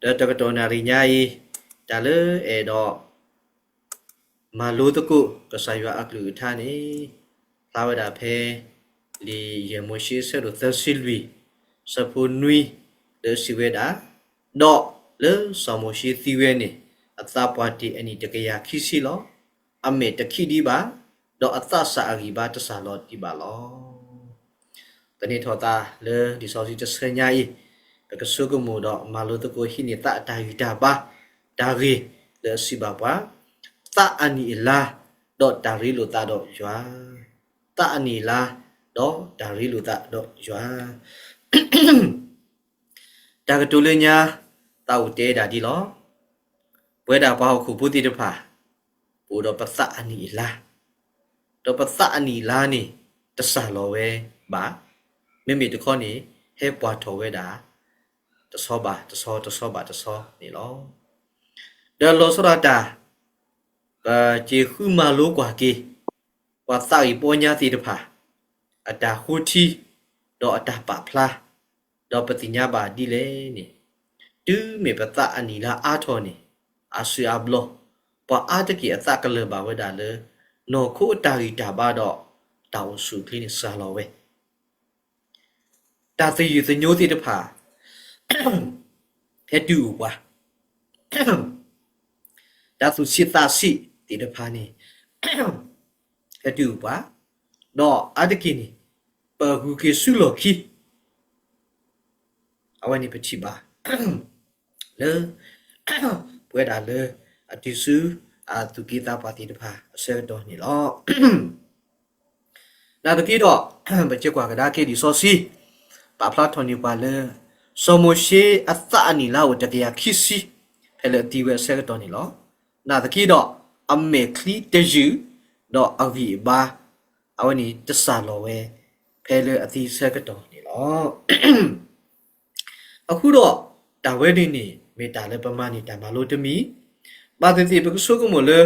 เดตกะโตนาริญายตาเลเอดอมาลูตะกุกะไซวะอักลุทานีลาวดาเพลีเยโมชิเซโรเตซิลวีสะพูนุยเดซิเวดาดอเลสอโมชิติเวเนอัตตาปวาติอันนี้ตะกะยาคิซิลออเมตะคิดีบาดออัตตาสะอาริบาตะสาลอติบาลอตะนี้ทอตาเลดิซอซิจะเสญายกะสุกมูดอมาลูตะกุหินิตะตาฮิดาบาดารีเลซิบาบาตะอานีลาดอดาริโลตาดอจวาตะอานีลาดอดาริโลตาดอจวาตากะตุเลญาตาอุเตดาดิลอเวดาปาคุปุติตะภาปูดอปัสสะอานีลาดอปัสสะอานีลานี่ตะสาลอเวบาเมมิตะข้อนี้เฮปวาทอเวดาตะซอบาตะซอบาตะซอนี่ลอเดลโลสราตาเจคุมาโลกว่าเกว่าสายปัญญาติตะภาอัตตาโหทีดออัตตาปะพลาดอปฏิญญาบาดิเลนี่ดื้อเมปะตะอานีลาอาทอนี่อาซุอาบลอปะอาตะกิอัตตะกะเลบาเวดาเลโนโคตาริตาบาดอตาวสุคลินิสาลอเวตาติยุตโญติตะภาเฮดูวะดาสุสิตาสิติตะภานี่เฮดูวะดออาตะกินี่ปะกุเกสุโลคีอาวันนี้ปฏิบาเลเวดาเลอติสุอาตุกิตาปฏิตะภาเสดอนี่ลอนาตะกิดอบัจเจกว่ากะดาเกดิซอซีปาพลาทอนิบาเลสโมเชอัตตานีลาวตะกะยาคิซิเพลติเวเสดอนี่ลอนาตะกิดออเมคลีเตจูดออวิบาอาวันนี้ตะสาลอเวเพลอติเสกดอนี่ลอအခုတော့တာဝဲနေနေမေတာလည်းပမာဏနေတာမလို့တမီပါတိပကဆုကမလေ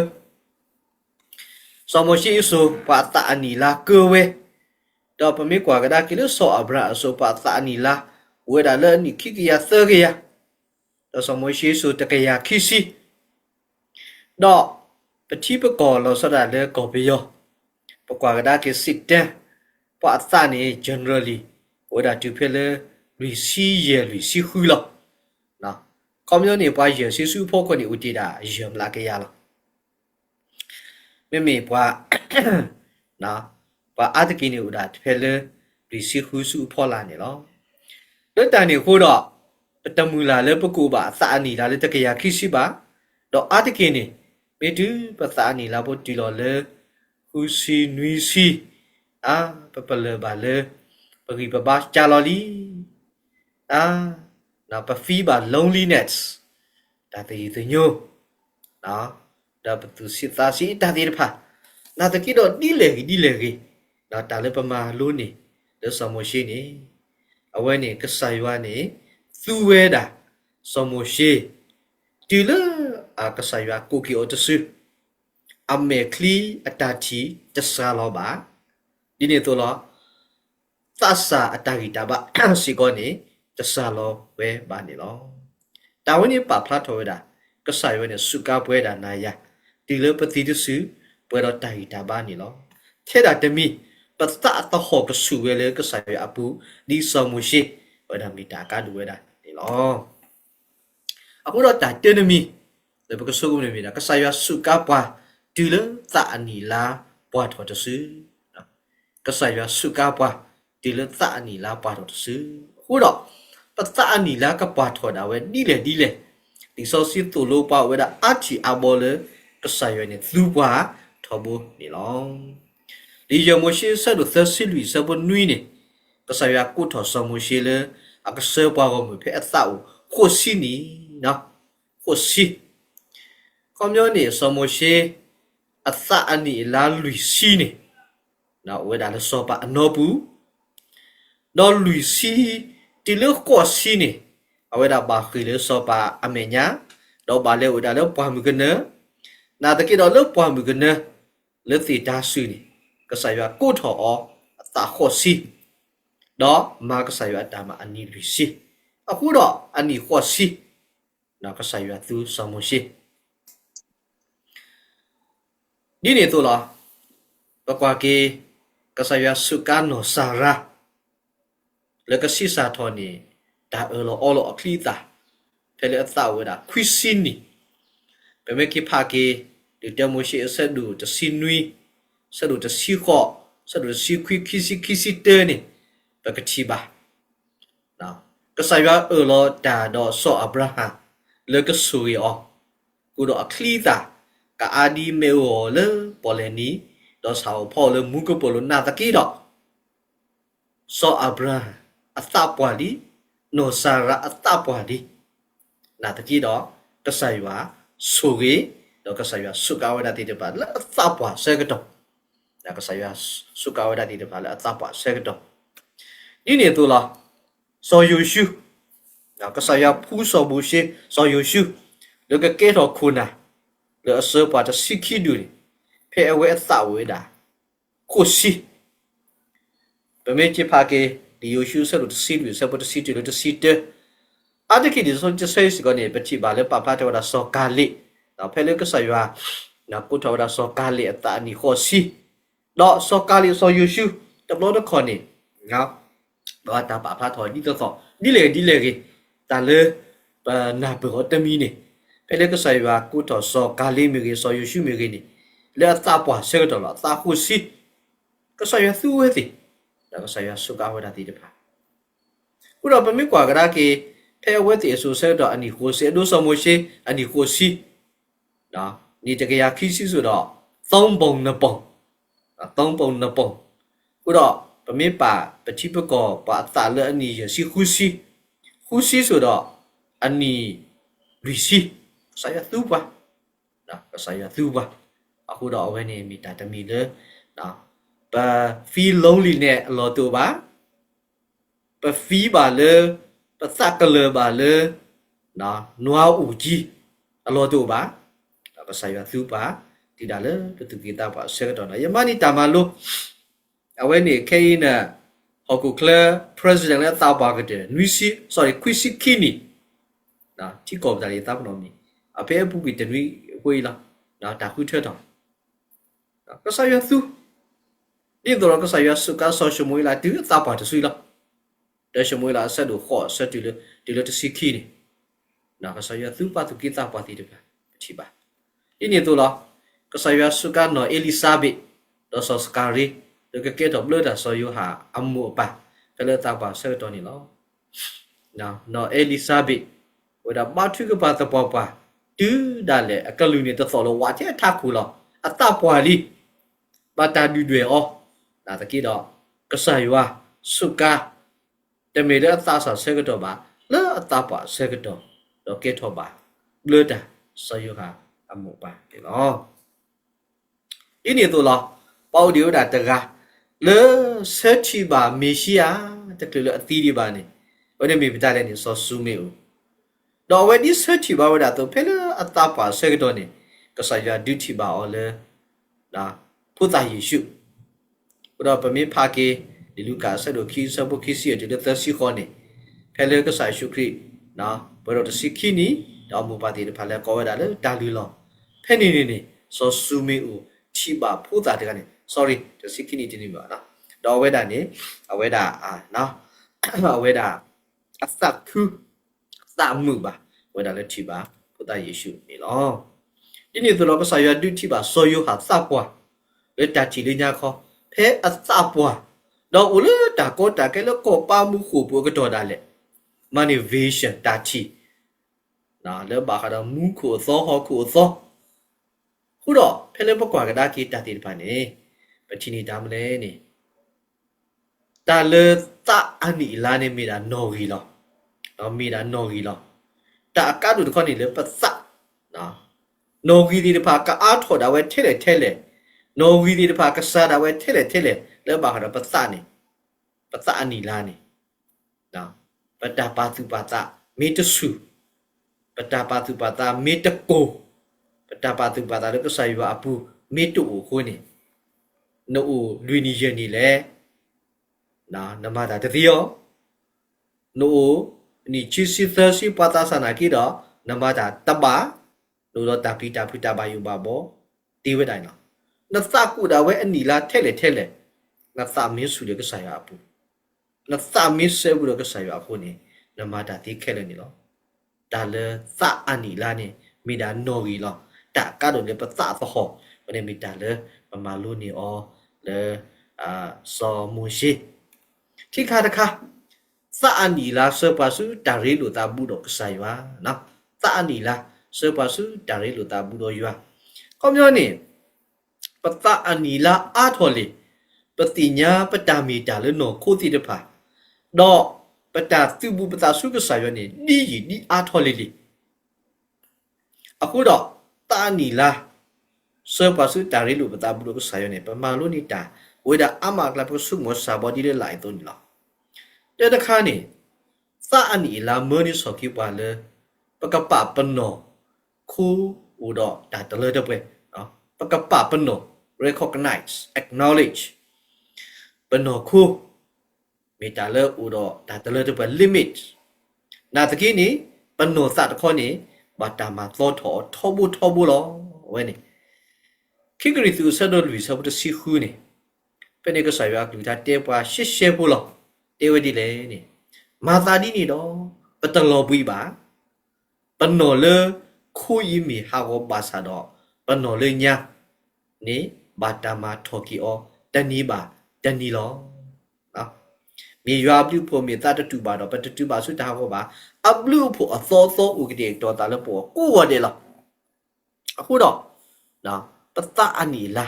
စမရှိဆိုပါတာအနီလာကဝဲတော့ပမေကွာကဒါကီလဆောအဘရာဆိုပါတာအနီလာဝဲဒါလည်းနိခိကရသကရတော့စမရှိဆိုတကရခိစီတော့ပတိပကောလောစရလည်းကောပယောပကွာကဒါကစစ်တဲ့ပါတာနေ generally ဝဲဒါတူဖဲလေ律师也律师会了，那咁样你把有些书包括你有的啦，用哪个呀了？妹妹把那把阿德给你有的，拍了律师会书包啦你咯。那当你好了，不木啦了不够吧？三年啦了这个呀开始吧，到阿德给你，没得不三年啦不对了了，护士女士啊，不了吧了，不给爸爸加了哩。na pa fiba loneliness da ti tu nyo na da tu sita si ta ti pha na ta ki do di le na ta le pa ma lu ni de so mo shi ni awe ni ka sai wa ni tu we da so mo shi ti le a ka sai wa ko ki o tu su a me kli atati ta sa lo ba di ni to lo sa sa atari ta ba si ko niจะสาลอเวบานี่ลอตาวันนี้ปาพลาทอเวดาก็ใส่ไว้เนี่ยสุกาเวดานายะติเลปฏิดุสุเวดาตาหิตาบานี่ลอเทดาตมีปัตตะตะหอกสุเวเลก็ใส่ไว้อปูดิสมุชิเวดามีตากาดูเวดานี่ลออะพุดอตาเตนมีเลปก็สุกุมมีดาก็ใส่ไว้สุกาปาติเลตะอานีลาปวาทอตะสุก็ใส่ไว้สุกาปาติเลตะอานีลาปวาทอตะสุฮูดอปัตตานีลากะปาทอดาเวดีเลดิโซซิตุโลปาเวดาอาจิอาโบเลก็ใส่ไว้เนี่ยลูปาทอบูนี่ลองดิยโมชิซะดุเซซิลุยซะบนนุยนี่ก็ใส่ยากุทอสโมชิเลอะก็เซปาก็มือเพอตาโคซินี่เนาะโคซิคอมโยนี่สโมชิอัตตาอันนี้ลาลุยซีนี่เนาะเวดาเลซอปาอนอบูดอลุยซีติเลก็ซีนี่เอาไว้ดาบาคือเลซอปาอเมญาดอบาเลอุดาเลปามุกันเนนาตะกี้ดอเลปามุกันเนเลติดาซุนี่ก็ใส่ว่ากูทอตาโคซีดอมาก็ใส่ว่าตามาอันนี้ลุยซีอะคูดออันนี้โคซี那个3月都什么事你呢做了不过给个3月苏干诺萨拉แล้วก็ซิซาทอนี่ดาโลออโลอคลีตาเพลอตาเวดาควิซินนี่เปเมคิพาเกดิเตโมชิเซดูจะซินุยเซดูจะซิขอเซดูจะซิควิคิซิเตอร์นี่ปกติบานะก็ใส่ว่าโลดาดอซออับราฮัมแล้วก็สุยออกูดอคลีตากะอาดีเมโอเลปอเลนีดอสาวพอเลมุกโปโลนาตะกี้ดอซออับราฮัมAtapwali no sara atapwali na taki do kasaywa sugi do kasaywa sukawada ti de bala atapwa segedo na kasaywa sukawada ti de bala atapwa segedo ni ne tu la so yushu na kasaywa pu so bu shi so yushu lo ka ke do khuna lo so pa ta sikhi du ni phe awe atawe da ko si pe me chi pha keဒီယိုရှုဆက်လို့တစီလို့ဆက်ပေါ်တစီတယ်တစီတယ်အတကိဒီဆိုချဆေးစကနေပချိပါလေပပတော်ဒါစောကာလီတော့ဖဲလေကဆရွာနာကုတော်ဒါစောကာလီအတာနီခေါ်စီတော့စောကာလီစောယိုရှုတဘလို့တော့ခေါ်နေငါဘာတာပပတော်ဒီတော့ဒီလေကြီးတာလေနာဘောတမီနေဖဲလေကဆရွာကုတော်စောကာလီမြေကြီးစောယိုရှုမြေကြီးနေလေအတာပွားဆက်တော့လားတာခုစီကဆရွာသူ့ဝဲတီแล้วก็saya suka wada ti depa udah pemi kwa gara ke phe wet ti so se do ani ho se do so mo she ani ho si da ni de ya khi si so do 3 ပုံ 2 ပုံ3 ပုံ 2 ပုံudah pemi pa pachi pa ko pa ta le ani ya si hu si so do ani ri si saya tu pa da saya tu pa aku do awe ni mi ta ta mi le da ba feel lonely เนี่ยรอตัวบ่ba feel บ่le ba sa ka le ba le na noa u ji รอตัวบ่ba sa ya thu ba ti da le tu kita ba se ka na yama ni ta ma lo awe ni kai na hoku clear president และตาba ka de nuisi sorry kwisi kini na ti ko ba le ta no ni a pe bu bi de nui hui la na ta hu the da ka sa ya thuဒီတော့ကဆရာစုကဆောရှမွေးလာတူတာပါတဆွေးလာတရှမွေးလာဆက်တို့ခေါ်ဆက်တူဒီလိုတစီခီနေနာကဆရာသူပါသူကိတာပါတီတပါချီပါဒီနေတော့ကဆရာစုကနော်အလီဆာဘက်တော့ဆောစကာရီတကကဲတော့ဘလဒါဆောယဟာအမှုပါကလတာပါဆက်တော်နေလောနော်အလီဆာဘက်ဝဒါဘာထုကပါတပေါ်ပါတူဒါလေအကလူနေတော့လောဝါတဲ့ထခုလောအတပွာလီဘာတာဒူတွေအော那这个个啥哟啊？暑假，但没得打扫这个多吧？那打把这个多，都给拖吧，累的，所以哈，阿木吧，对咯。一年多了，保留的这个，那社区吧，没事啊，这个了地里吧呢，我那没不打的你说书没有？那我你社区吧，我那都拍了打把这个多呢，个啥呀？丢弃吧，我了，那不打艺术。udah pemi phake diluka sa do khi sa bo khisi de ta si khone phele ka sa shukri na boro de sikhi ni da mu pa ti de phale ko da le da lu lo phe ni so su me u thi ba phu ta de ka ni sorry de sikhi ni ni ba na do we da ni awe da na awe da asa thu sa mu ba we da le thi ba phu ta yesu ni lo ni to lo ka sa ya du thi ba so yo ha sa kwa le ta chi le nya khoเพออัตปัวดอกอุลตาโกตาเกลโกปามุขุปัวก็ดอดาเล motivation ตาทีนะแล้วบาคาดมุขุซอฮอขุซอခုတော့ဖဲလဲပကွာကဒါကီတတိပန်နေပတိနီဒါမလဲနေတာလေတာအနီလာနေမီတာနော်ဂီလောနော်မီတာနော်ဂီလောတာကတ်တို့ခေါနေလေပစနော်နော်ဂီဒီတဖာကအားထော်တာဝဲထဲလေno we di pa ka sa da we thele le ba ha da pa sa ni pa sa ani la ni da pa ta pa tu pa ta me to su pa ta pa tu pa ta me to ko pa ta pa tu pa ta le ka sa yu apu me to o ko ni no o lwi ni ye ni le na ma da de yo no o ni chi si tha si pa ta sa na ki da nama da taba lo lo ta pita pita ba yu ba bo ti we dai lo na sa ku da we ani la thele na sa min su de ka sa ya apu na sa min se bu de ka sa ya apu ni nama da ti khe le ni lo da le sa ani la ni mi da no gi lo ta ka do le pa sa so ho ne mi da le pa ma lo ni o le so mu shi ki kha da kha sa ani la se pa su da re lo ta bu do ka sa ya na sa ani la se pa su da re lo ta bu do ya ko myo ni pa sa ani la a tho leปฏิญญาปตามีตาเลโนโคติตะพาดอปตาตุบุปตาสุกสายนี่นี่ยีนี่อาทอลิลิအခုတော့တာနီလာစေပါစုတာရီလူပတာဘူးလို့ဆိုင်ရနေပမာလို့နေတာဝေဒအမကလပစုမစာဘောဒီလေလိုက်တော့နီလာတဲ့တခါနေစာအနီလာမနီဆော်ကိပါလေပကပပနောခုဥတော့ဒါတလေတော့ပဲနော်ပကပပနော recognize acknowledge ပနောခုမေတာလေဥတော့ဒါတလေတော့ပဲ limit နာတကိနေပနောစတခေါနေဘာတာမသောထောဘူးလောဝဲနေခိကရီသူဆဒလူဆဘတစီခူနေပနေကဆာရကလူတာတေပွားရှေဘူးလောတေဝဒီလေနေမာသာဒီနေတော့ပတလောပွီပါပနောလေခုယီမီဟာဝဘာသာတော့ပနောလေညာနေဘာတာမထော်ကီအောတနီပါတနီလောနော်မြေရွာပြုဖို့မြေတတူပါတော့ပတတူပါဆွတာဟောပါအဘလူဖို့အသောဥကတိတော်တာလည်းပေါ်ကိုဝတယ်လားအခုတော့နော်ပတအနီလာ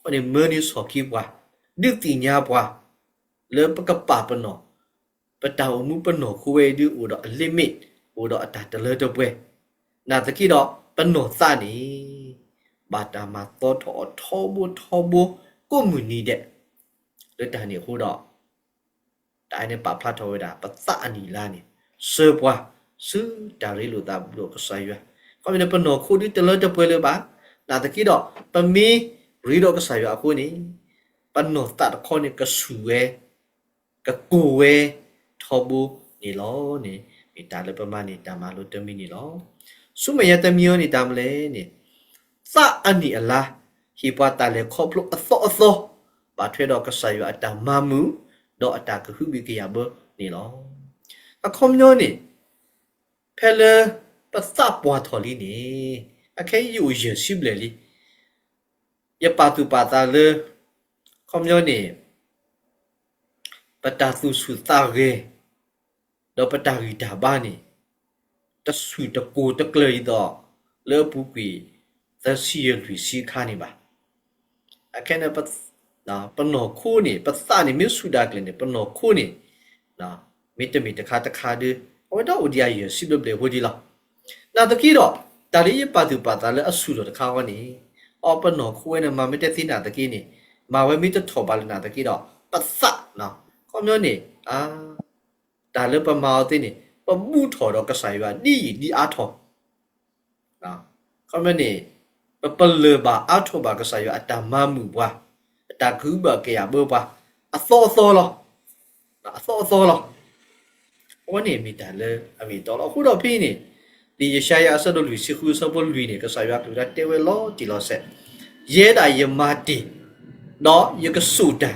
ဟိုနေမနီဆော်ကီပွားဒီတင်ညာပွားလေပကပပနောပတောင်မှုပနောခွေဒီဥတော့ limit ဥတော့အတာတလေတော့ပွဲနာတကိတော့ပနောစနေဘာတာမသောထောဘူးကိုမူနေတဲ့လေတန်နေခုတော့တိုင်းနေပါဖတ်တော်ရတာပတအနီလာနေစေပွားစူတာရီလိုတာဘလို့ကဆိုင်ရကောမနေပနောခုဒီတလေတော့ပွဲလေပါနာတကိတော့ပမီရီတော့ကဆိုင်ရအခုနေပနောတတ်ခေါနေကဆူဝဲကကူဝဲထောဘူးနေလောနေမိတာလေပမနေတာမလို့တမီနေလောစုမရတမီယောနေတာမလဲနေစအနီအလားဟိပွားတာလေခေါပလို့အသောဘာထွေတော့ကဆိုင်ရအတမမှုတော့အတာကခုဘီကရဘနေလောအခုမျိုးနေဖဲလေပစပွားထော်လီနေအခဲယူရရှိဘလေလီရပါတူပါတာလေခုမျိုးနေပတာသူစုတာရေတော့ပတာရီတာဘာနေတဆူတကိုတကလေးတော့လေပူပီသစီရလူစီခါနေပါအခနဲ့ပတ်နော်ပနောခိုးနေပစနေမြဆူဒါကလေးနေပနောခိုးနေနော်မိတတခါဒီဟိုတော့အိုဒီယာရစီဘလေဟိုဒီလားနာတကီတော့တာရီပါတူပါတာလေအဆူတော့တခါဝနေအော်ပနောခိုးနေမှာမိတသိနာတကီနေမာဝဲမိတထောပါလနာတကီတော့ပစနော်ခေါမျိုးနေဒါလေပမာအသိနေပမှုထော်တော့ကဆိုင်ရဒီအားထော်နော်ခေါမျိုးနေပလေပါအထော်ပါကဆိုင်ရအတမမှုဘွားအတကူဘကေရဘောပါအသောလောဝနေမိတလေအမိတော်ခုတော့ဖိနေဒီရရှာရဆဒလူစီခုဆဘလူနေကဆိုင်ရတူတာတေဝဲလောဒီလောဆက်ရဲတာယမတီတော့ယကဆူတာ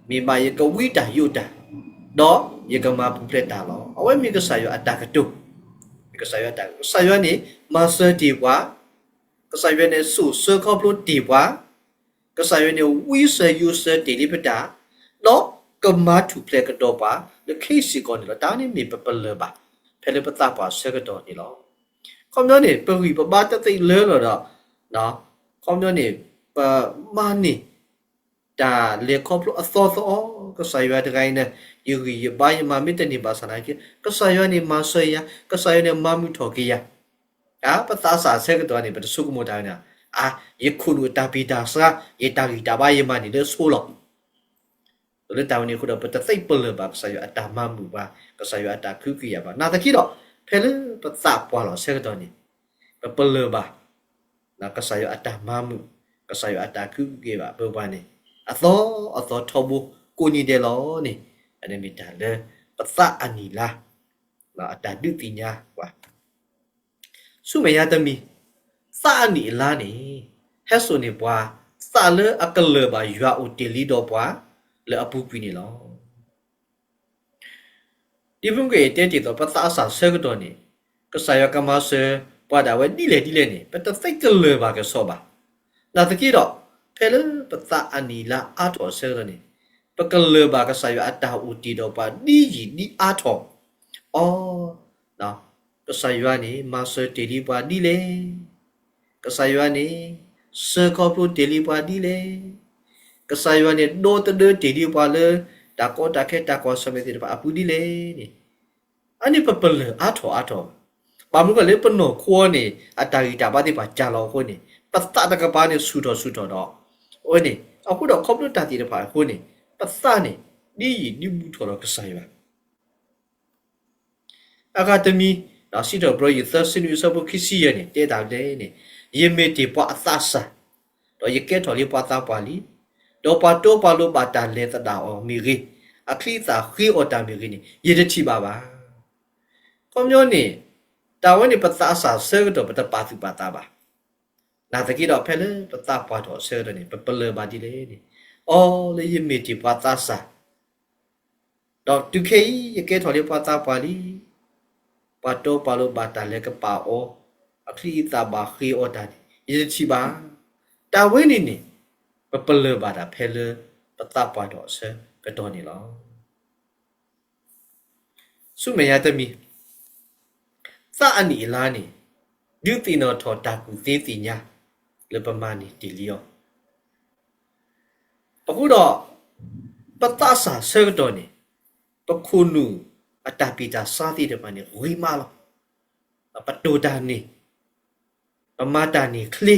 မိမယကဝိတာယုတာတော့ယကမပူပလက်တာလောအဝဲမိကဆိုင်ရအတကတုမိကဆိုင်ရအတဆိုင်ရနေမဆာတီဘွာကဆိုင်ရနေဆူဆခေါပလို့တီဘွာကဆိုင်ရနေဝီဆာယူဆာတီလီပတာတော့ကမတူပလက်ကတော့ပါလခိစီကောနေလောတာနေမိပပလပါဖဲလေပတာပါဆကတော့နေလောခေါမျိုးနေပဝီပပါတသိလဲတော့နော်ခေါမျိုးနေပမာနေဒါလေခေါပလို့အသောကဆိုင်ရတဲ့ကိုင်းနေယူရီဘာယမမစ်တနေပါစနာကကဆိုင်ရနေမဆရကဆိုင်ရနေမမှုထော်ကရပတာစာဆကတော့နေပတဆုကမတာနာယခုလူတာပီတာစာယတာရီတာဘာယမနေလေဆိုလောလေတောင်းနေခုတော့ပတသိပလပါကဆိုင်ရအတာမမှုပါကဆိုင်ရအတာခုကရပါနာတခိတော့ဖဲလေပတာပွားလောဆကတော့နေပလပါနာကဆိုင်ရအတာမမှုကဆိုင်ရအတာခုကရပါဘောပါနေအသောထောဘူးကိုညီတယ်လောနေအဲ့ဒီမိတာလေပစအနီလာအတာဒုတိညာကွာ สุเมยาตมีสานีลานี่เฮสุนี่ปวาสาเลอะกะเลบายัวอุเตลีดอปวาเลอปุปินี่ลอดิบุงเกเตติตอปะตาสาเซกตอนี่ก็สายกะมาเซปวาดาเวดิเลนี่ปะตะไซกะเลบาก็ซอบานาตะกี้ดอกเพลปะตาอานีลาอาตอเซกนี่ปะกะเลบาก็สายอะตาอุติดอปาดียีดีอาทออ๋อนะก็สายนี่มาเซเตลีปาดีเลก็สายนี่เซคอปโปเตลีปาดีเลก็สายนี่โดตะเดเตลีปาเลตะกอตะเคตะกอสเมติปาอปุดีเลนี่อันนี้ปะเปลอาทอปามุก็เลยปนอคัวนี่อะตากีตาบาติปาจาลอโคนี่ปะตะตะกะปานี่สุดอดอโอ้นี่อะคูดอคอปโปตะติปาโคนี่ปะตะนี่ดีนี่บุทอก็สายวะอากาตมีนาสิดอบรอยเตอร์ซินุสบคิซิยนี่เตตาเดนี่เยเมติปะตาซาดอยเกทอลิปะตาปาลีดอปาโตปาโลบาตาเลตดาอมีรีอะคลีตาคีออตามีรีนี่เยเดติบาบาคอมโยนี่ตาวันนี่ปะตาซาเซกดอปะตาปาตุปาตาบานาตะกี้ดอกเพลปะตาปาดอเซดนี่ปะเปลบาดิเลนี่อ๋อเลยเยเมติปะตาซาดอกตุเคยเกทอลิปะตาปาลีปาโตปาโลบาตาเลกปาโออะคลีตาบาคีออตาเยเดติบาตาเวนี่ปะเปลบาดาเพลปะตาปาดอเซกดอนี่ลอสุเมยาตมีสาอันนี้ลานี่ดิวตินอทอตากุเตติญาเลปมานี่ติลิโอปะกุดอปะตาสาเซกดอนี่ปะคุนูอะตาปิตาสาติเดปานี่รุยมาลอปะโตดานี่ปะมาตานี่คลิ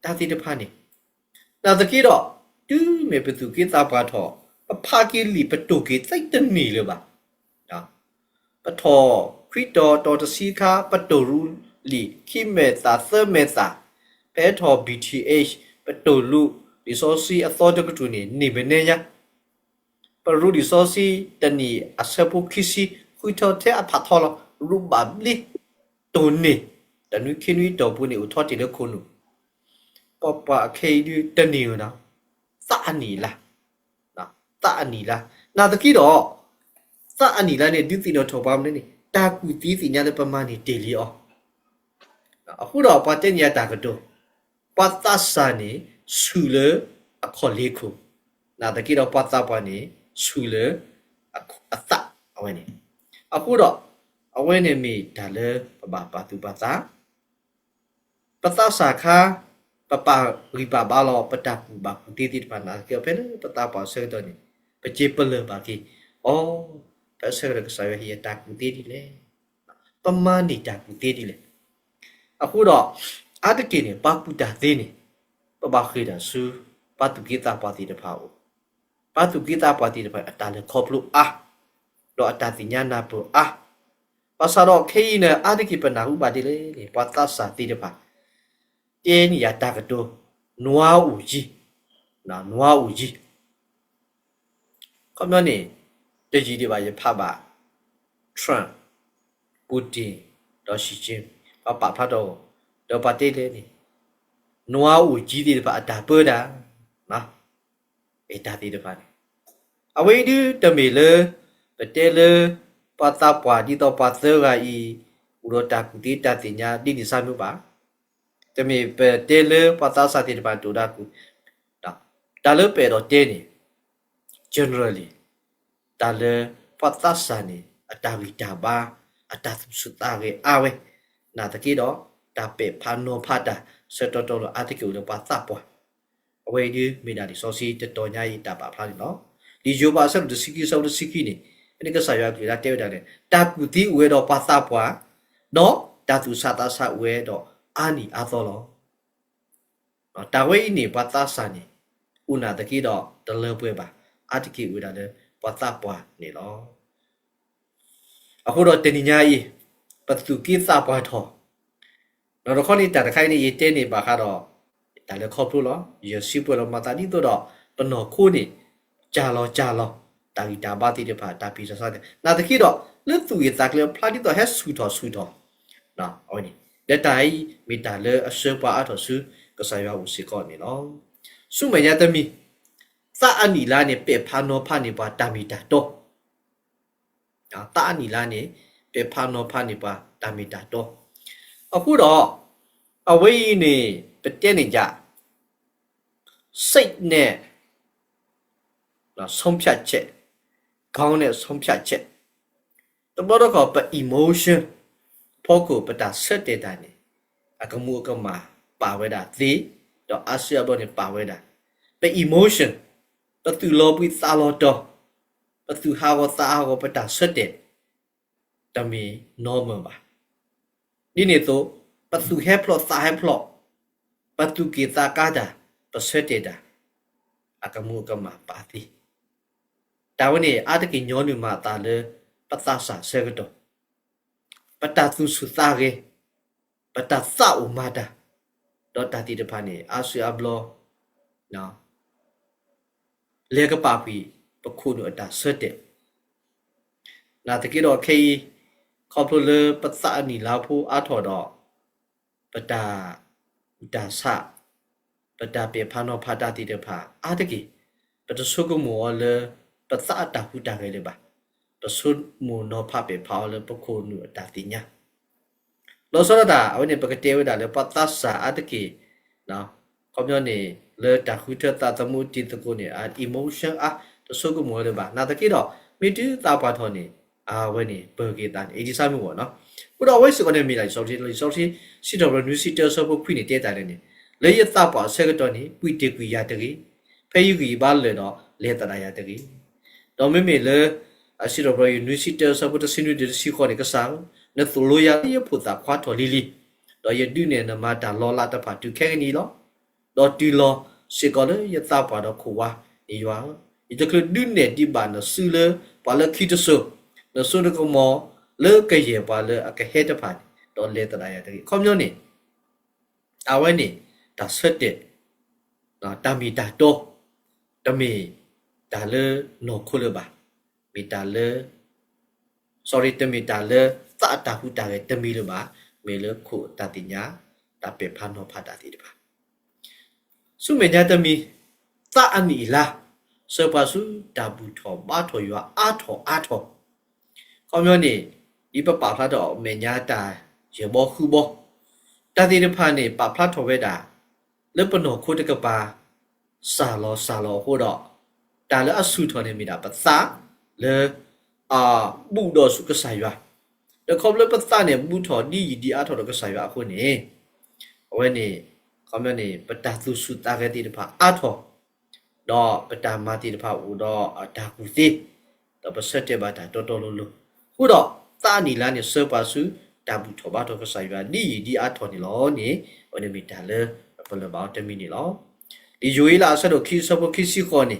ตาติเดปานี่นาตะกี้ดอดูเมเปตุกิตาปาทอปะพากิลิปะโตกิไซตนี่เลบานะปะทอคริตอตอตสีคาปะโตรูลีคิเมตาเซเมตาเปทอ BTH ปะโตลูรีซอร์ซีอตอดกตุนี่เบเนยะปะรูรีซอร์ซีตะนี่อะเซปุคิซิคุยทอเทอะพาทอลรูบาบลิโตนี่ตะนุคินุตอปุนี่อุทอติเลคุนุปะปะเคดูตะนี่นะสะอันนี้ล่ะนะสะอันนี้ล่ะนาตะกี้ดอสะอันนี้ล่ะเนี่ยดิตินอทอปามนี่ตากุติสิญาเลปมานี่เตลีอအခုတော့ပတညတာကတော့ပတဆာနေဆူလေအခုလေးခုနာတကီတော့ပတပါနေဆူလေအခုအသအဝဲနေအခုတော့အဝဲနေမိဒါလေပတူပတာပတဆာခါပရိပဘာလောပတပူဘာတီတီပနာကေဖဲပတပါဆေတော့နေပချေပလဘာကီအော်ပဆေရကဆာရဟီတာကူတီဒီလေပမာနီတာကူတီဒီလေအခုတော့အတကိနေပပူတာသေးနေပပခေတာဆူပတုကိတာပါတိတဖာအိုပတုကိတာပါတိတဖာအတာလေခေါပလူအာတော့အတာတိညာနာပူအာပါစာတော့ခေနေအတကိပနာဟုပါတိလေပတစာတိတဖာတေနီယတာကတိုနွားဦးကြီးနော်နွားဦးကြီးခေါမျိုးနေတကြီးတွေပါရဖပါထရန့်ပူတင်တော့ရှိချင်းပဖတ်တော့ပတေးလေနေနွားဦးကြီးတွေပါအတာပေါ်တာနော်အေတာတိတပါနေအဝေးဒီတမေလေပတေးလေပတာပွားဒီတော့ပသရာဤဥရတာကုတိတတိညာဒီနိစာမျိုးပါတမေပတေးလေပတာစာတိတပါတူတာကုဒါလေပေတော့တင်းနေ generally ဒါလေပတာစာနေအတာဝီတာပါအတာစုတာရေအဝဲนาตะกี้ดอตาเปพานโนพาตาเซตโตโลอาติกิโลปาตาปวအဝေးဒီမိနာဒီစောစီတတော်ညာရီတာပါဖလာနေနော်ဒီဂျိုဘာဆက်ဒစီကီဆောဒစီကီနေအဲ့ဒီကဆာရကလာတဲတာလေတာကူတီဝဲတော့ပါတာပွားနော်တာသူစာတာဆဝဲတော့အာနီအာသောလောနော်တာဝဲနေပါတာဆာနေဥနာတကီတော့တလဲပွဲပါအာတိကီဝဲတာလေပါတာပွားနေလောအခုတော့တဏိညာကြီးပတုကိသပွားထောနော်တော့ခေါနေတာတခိုင်းနေရေးတဲနေပါခါတော့ဒါလည်းခေါ်ဖို့လောရစီပွဲလောမတာဒီတော့ပနော်ခိုးနေကြာလောတာဂီတာပါတိတဖာတာပီစစားတယ်နာတခိတော့လက်သူရတကလေဖလာဒီတော့ဟက်ဆူတော်နော်အော်နေ ได้ไตมีตาเลอเสือปาอาทอซื้อก็ใส่ว่าอุสิก่อนนี่เนาะสู้ไม่ยาตมีซาอันนี้ล่ะเนี่ยเปพานอพานี่ปาตามีตาโตตาอันนี้ล่ะเนี่ยเปพานอพานี่ปาตามีตาโตအခုတော့အဝိနေပတဲ့နေကြစိတ်နဲ့ဆုံးဖြတ်ချက်ခေါင်းနဲ့ဆုံးဖြတ်ချက်တဘောတော့က emotion ဖို့ကိုပတာဆက်တဲ့တိုင်းနေအကမှုအကမှာပါဝဲတာသေတော့အဆီယဘောနေပါဝဲတာပဲ emotion ပသူလောပိစာလောတော့ပသူဟာဝစာဟောပတာဆက်တဲ့တမီ normal ပါဒီနေ့တော့ပသူဟဲဖလော့စာဟဲဖလော့ပသူကေတာကာတာပဆက်တဲ့တာအကမှုအကမှာပါတိတာဝနေအတကိညောနုမာတာလေပတ္တဆာဆေကတော့ပတ္တသူစုသာကေပတ္တသဥမာတာဒေါ်တာတိတဖာနေအာဆွေအဘလောနော်လေကပါပီပခုနုအတာဆွတ်တဲ့နာတကိတော့ခေခေါပလိုလေပတ္တအနီလာဖို့အထော်တော့ပတ္တဥတာဆပတ္တပေဖာနောဖာတာတိတဖာအာတကိပတ္တဆုကမောလေပတ္တအတာဟုတာကေလေပါပဆုမိုနောဖပေဖောလေပခုနုအတာတိညာလောစရတာအဝနေပကတေဝဒါလေပတ္တဆာအတကိနော်ခေါမျောနေလေတာခုထတာတမှုတိတကိုနေအာ emotion အာတဆုကမောလေပါနာတကိတော့မိတူတာပါထောနေအာဝနေဘေကေတန်အေဒီဆာမျိုးပေါ့နော်ဥတော်ဝိစကနေမိလိုက်စောတိစီတော်နူစီတောဆဖို့ခွိနေတဲ့တိုင်နေလေရတာပါဆက်ကတော့နေပွိတေကွီရတကိဖဲယူကြီးပါလေတော့လေတရာရတကိတော့မိမိလေအစီတော်နူစီတောဆဖို့တစင်းတွေစီခေါ်နေကစားနသူလိုရရဖို့တာခွာတော်လီလီတော့ရဒုနေနမတာလောလာတဖာတူခဲနီလောတော့တီလောစေကောလေရတာပါတော့ခွာနေရွာဒီတကဒုနေဒီဘာနဆူလေပါလခိတဆုနဆုရကမောလေကရေပါလေအကဟဲတဖာတော့လေတရာရတကိခေါမျိုးနေအဝဲနေတာဆက်တဲ့တာမီတာတော့တမီတာလေနော်ခုလပါမီတာလေ sorry တမီတာလေသာတာဟုတာရဲ့တမီလပါမေလခုတာတိညာတာပေဖာနောဖာတာတိတပါစုမေညာတမီသာအနီလာစပစုတာဘူးထောဘာထောရွာအာထောခေါမျိုးနေဒီပပဖလာတော့မေညာတာရေဘောခုဘောတာတိတဖာနေပဖလာထောဝဲတာလေပနောခုတကပါစာလောဟိုတော့တာလေအဆုထောနေမိတာပစာလေဘူတော်စုကဆိုင်ရွာတခေါပလပသနေဘူထောဒီဒီအထောတော့ကဆိုင်ရွာအခုနေဝဲနေခေါမနေပတသုစုတာကတိတဖာအထောတော့ပတမာတိတဖာဦးတော့ဒါကူတိတော့ပစက်တဲ့ဘာတာတော်လို့ခုတော့တာနီလာနေစေပါစုတာဘူထောဘာတော့ကဆိုင်ရွာဒီအထောနေလောနေဝဲနေမိတာလေပလဘောတမီနေလောဒီယွေလာဆက်တော့ခိစဘခိစီခေါ်နေ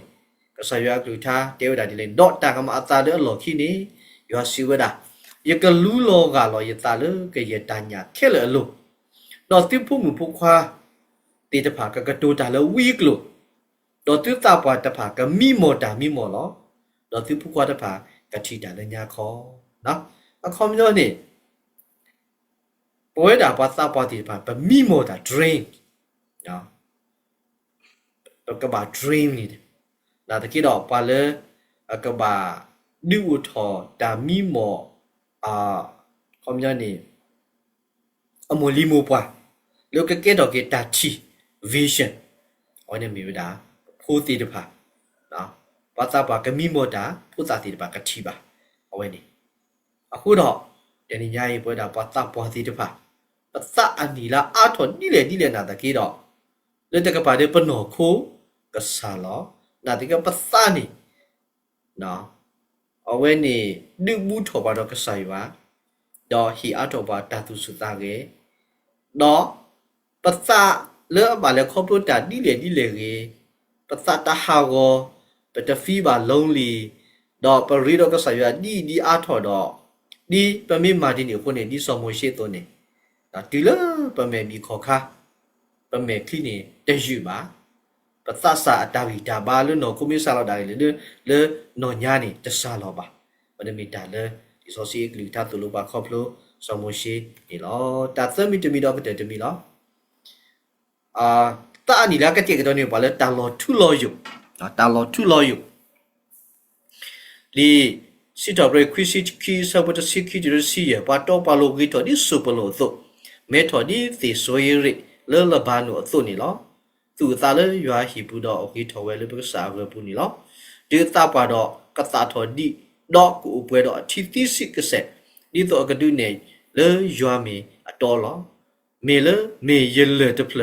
ကဆာရွာကလူထားတေဝဒါဒီလေတော့တာကမအတာတဲ့လော်ခိနေရွာစီဝဒါယကလူလောကလောယတာလေကရတညာခဲလေလို့တော့တိဖို့မှုဖို့ခွာတေတဖာကကတိုတာလေဝီကလို့တော့တိတာပွားတဖာကမိမောလောတော့တိဖို့ခွာတဖာကတိတာလေညာခေါ်နော်အခေါ်မျိုးနေပွဲတာပွားသပွားတိတဖာဗမိမောတာ drain နော်တော့ကဘာ dream နေတယ်ဒါတကိတော့ပါလေကဘာဒူထောတာမီမောခေါမညာနေအမလီမိုပွားလောကကေတော့ကေတာချီ vision ဟောနေမိဒါဖိုးတီတဖာနော်ဘာသာပါကမီမောတာဖိုးတာတီတဖာကတိပါဟောနေအခုတော့တဏိညာရေးပွဲတာဘာသာပွားတီတဖာပသအနီလာအာထောနီလေနာတကိတော့လေတကပါတဲ့ပနောခိုကဆာလောနာတိကပသနီနော်အဝဲနေဒုဘူးထောပါတော့ကဆာရွာတော့ဟီအထောပါတတုစုတာကေတော့ပသလေဘာလေခေါပလိုတာဒီလေကေပသတာဟာကိုပတဖီပါလုံးလီတော့ပရီတော့ကဆာရွာဒီအထောတော့ဒီပမေမာတင်ကိုနေဒီဆော်မရှိတော့နေဒီလပမေမီခေါခါပမေခီနေတယူပါပသစာအတာဝီတာဘာလို့နော်ကိုမီဆာလောက်တာလေနော်ညာနေတဆာလောက်ပါဘယ်မီတာလေဒီဆိုစီကလူတာတူလို့ပါခေါပလို့ สมุชีนี่ลอตาเตมิตมีดอกเตมีลอตานี่ละกะเจกะตอนี่บ่ละตาลอทุลออยู่ตาลอทุลออยู่ลีสิตอบเรควิซิคีซาบตสิคีดิสิยะปาตอปาโลกิตอดิสุปโลโซเมทอดิติโซยริเลละบานุอโซนี่ลอသူသာလေရွာဟီပူတော့โอเคထော်ဝဲလေပကစားဝဲပူနီလောဒီတာပါတော့ကတာထော်ဒီတော့ကိုပွဲတော့အထီတိစစ်ကဆက်ဒီတော့ကဒုနေလေရွာမီအတော်လောမေလေမေရလေတဖလ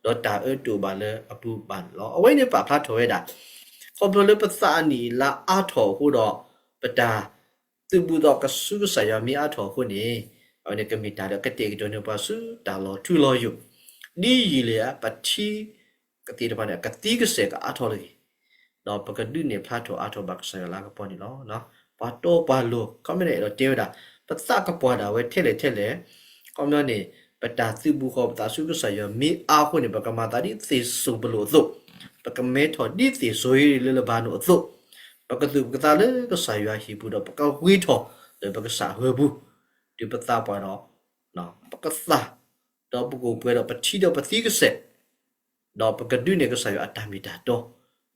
တော့တာအတူပါလေအပူပန်လောအဝိနေပါဖတ်ထော်ရတာခေါပလေပစာနီလာအထော်ဟိုတော့ပတာသူဘူးတော့ကဆုဆာယမီအထော်ခုနေအဝိနေကမီတာတော့ကတိကတော့နေပါစုတာလောထူလောယုဒီရီလေပတိကတိတပါနဲ့ကတိကစေကအထော်လေတော့ပကဒုနေဖတ်ထော်အထော်ဘကဆာလာကပေါ်နေလောနော်ပါတော့ပါလို့ကမနေတော့တေဝတာပစကပေါ်တာဝဲထက်လေကောင်းနေပတာစုဘူးခေါ်ပတာစုကဆာယမီအားခုနေပကမာတာဒီသေစုဘလို့သို့ပကမဲထော်ဒီသေဆိုရလေလဘာနိုသို့ပကတုပကတာလေကဆာယဟီဘူးတော့ပကဝီထော်လေပကဆာဟွေဘူးဒီပတာပေါ်တော့နော်ပကစာတော့ပကိုပွဲတော့ပတိတော့ပတိကဆက်တော့ပကဒုနေကဆာယအတမီတာတော့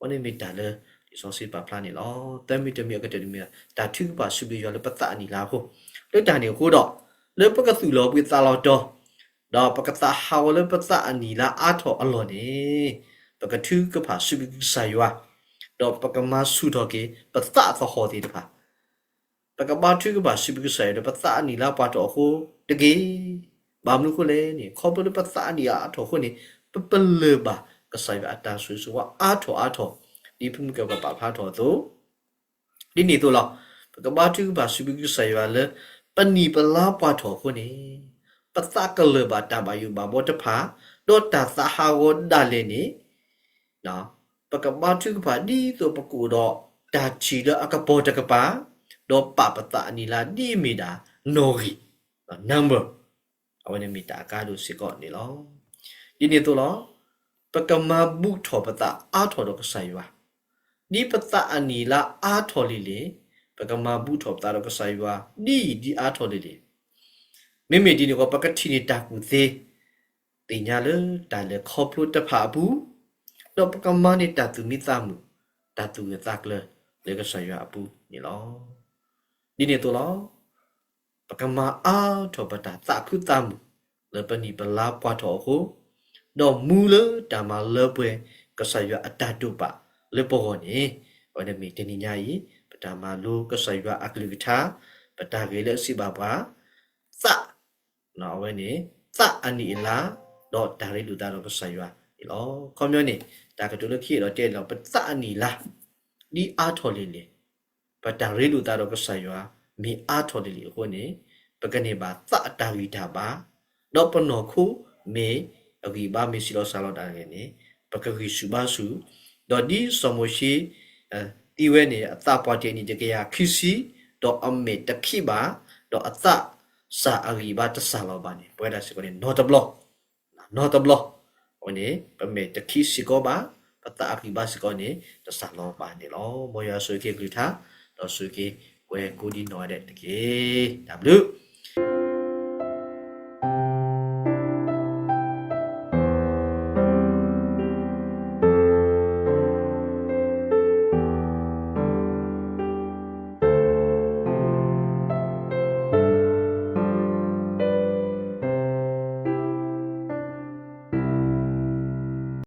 ဝနေမီတာလေဒီဆိုစီပါပလာနေလောတမီတမီကတည်းကတာထုပါစုပြီးရလေပတာအနီလာခုလွတ်တာနေခုတော့လေပကစုလောပြီးသာလောတော့ပကတာဟာဝလေပတာအနီလာအာထောအလောနေပကထုကဖာစုပြီးဆာယတော့ပကမဆုတော့ကေပတာသဟောတိတဖာပကဘာထုကဖာစုပြီးဆာယတော့ပတာအနီလာပါတော့ခုတကေဘာမလို့ခုလေနေခေါပလေပတာအနီအာထောခုနေပလေပါကဆာယအတာဆွေဆိုဝအာထောဒီဖုန်ကပါဖာထောတော့ဒီနေတော့လားပကဘာထုကဖာစုပြီးဆာယလေပနီပလာပါထောခုနေပစကလဘတာဘယူဘဘောတဖာဒေါတာသဟာဝဒါလေနေနော်ပကဘာထုကဖာဒီဆိုပကူတော့တာချီတော့အကပေါ်တကပါတော့ပပတာအနီလာဒီမီတာနိုဂီနံပါတ်အဝနေမီတာကားလို့စစ်ကော့နေလောဒီနေတော့လောပကမဘုထောပတာအာထောတော့ကဆိုင်ဝါဒီပတာအနီလာအာထောလီလေပကမဘုထောပတာတော့ကဆိုင်ဝါဒီအာထောလီလေမိမိဒီနကိုပကတိနေတာကူသေးတင်ညာလေတာလေခေါပလို့တဖာဘူးတော့ပကမနေတာသူမိသားမှုတာသူရသကလေကဆိုင်ရအပူနေလောဒီနေတော့လောပကမအားထောပတာသခုတမှုလေပနိပလာပွားတော်ကိုတော့မူလေတာမလေပွဲကဆိုင်ရအတတုပလေပေါ်နေဝနမီတင်ညာကြီးပတာမလိုကဆိုင်ရအကလိကထာပတာကေလေစီပါပါသနော်ဝဲနေသအနီလာတော့ဒါရီလူတာတော့ဆိုင်ရဒီလောခေါမျိုးနေတာကတူလခိတော့တဲ့လောပသအနီလာဒီအားထော်လေးလေပတာရီလူတာတော့ဆိုင်ရမီအားထော်လေးဟိုနေပကနေပါသအတာဝီတာပါတော့ပနောခုမေအဂီဘာမီစီလောဆာလောတာငယ်နေပကခိစုဘာစုတော့ဒီစမရှိတီဝဲနေအသပွားတဲ့နေတကရခီစီတော့အမေတခိပါတော့အသစာအဂီဘာတဆာလောပါနေပွဲတာစကိုနေ not a block ဟိုနေပမေတခိစီကိုပါပတာအဂီဘာစကိုနေတဆာလောပါနေလောမောရဆွေကေဂလူထာတော့ဆွေကေဝဲကိုဒီနော်တဲ့တကေ w